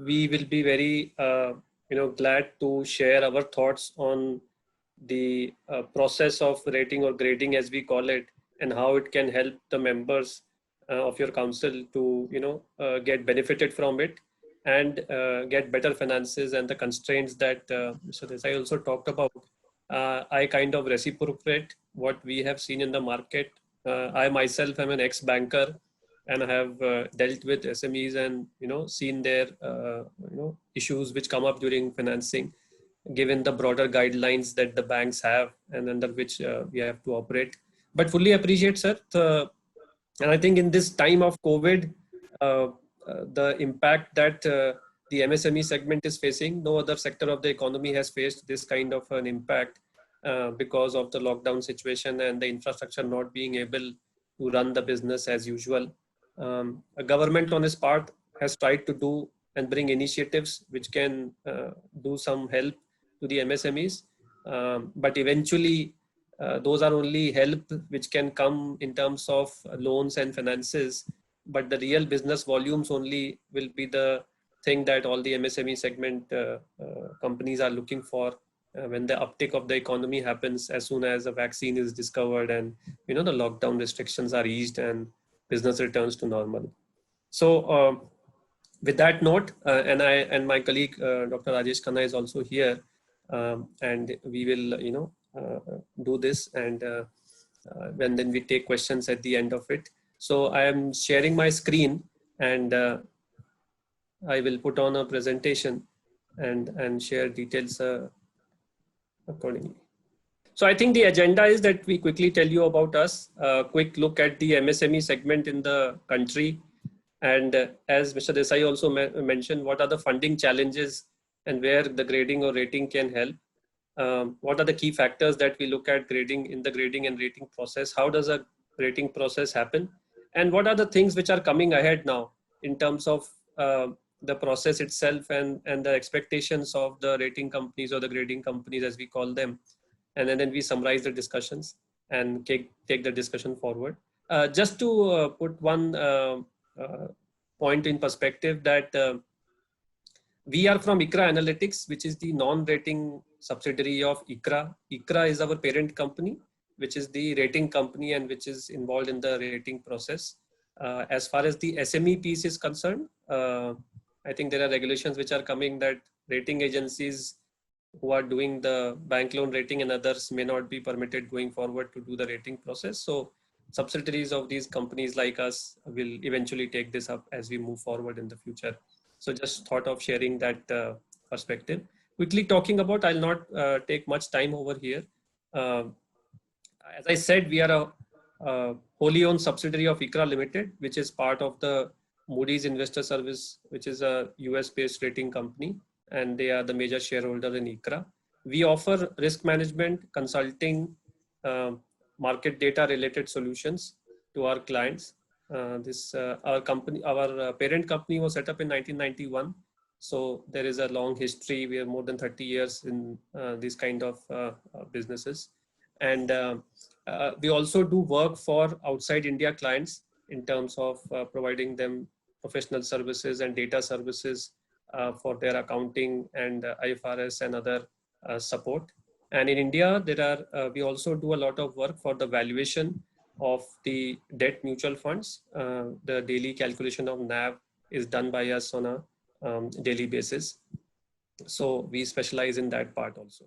We will be very glad to share our thoughts on the process of rating or grading, as we call it, and how it can help the members of your council to get benefited from it and get better finances and the constraints that Mr. Desai also talked about. I kind of reciprocate what we have seen in the market. I myself am an ex-banker and have dealt with SMEs and seen their issues which come up during financing, given the broader guidelines that the banks have and under which we have to operate. But fully appreciate, sir. And I think in this time of COVID, the impact that the MSME segment is facing, no other sector of the economy has faced this kind of an impact because of the lockdown situation and the infrastructure not being able to run the business as usual. A government on its part has tried to do and bring initiatives which can do some help to the MSMEs, but eventually those are only help which can come in terms of loans and finances, but the real business volumes only will be the thing that all the MSME segment companies are looking for when the uptick of the economy happens as soon as a vaccine is discovered and the lockdown restrictions are eased and business returns to normal. So with that note, and my colleague Dr. Rajesh Khanna is also here, and we will do this, and then we take questions at the end of it. So I am sharing my screen, and I will put on a presentation and share details accordingly. So I think the agenda is that we quickly tell you about us, a quick look at the MSME segment in the country, and as Mr. Desai also mentioned, what are the funding challenges and where the grading or rating can help. What are the key factors that we look at grading in the grading and rating process? How does a rating process happen? And what are the things which are coming ahead now in terms of the process itself and the expectations of the rating companies or the grading companies, as we call them. And then we summarize the discussions and take the discussion forward. Just to put one point in perspective, that we are from ICRA Analytics, which is the non-rating subsidiary of ICRA. ICRA is our parent company, which is the rating company and which is involved in the rating process. As far as the SME piece is concerned, I think there are regulations which are coming that rating agencies who are doing the bank loan rating and others may not be permitted going forward to do the rating process. So subsidiaries of these companies like us will eventually take this up as we move forward in the future. So just thought of sharing that perspective. Quickly talking about, I'll not take much time over here. As I said, we are a wholly owned subsidiary of ICRA Limited, which is part of the Moody's Investor Service, which is a US-based rating company, and they are the major shareholder in ICRA. We offer risk management, consulting, market data related solutions to our clients. Our parent company was set up in 1991. So there is a long history. We have more than 30 years in these kind of businesses. And we also do work for outside India clients in terms of providing them professional services and data services for their accounting and IFRS and other support. And in India, we also do a lot of work for the valuation of the debt mutual funds. The daily calculation of NAV is done by us on a daily basis. So we specialize in that part also.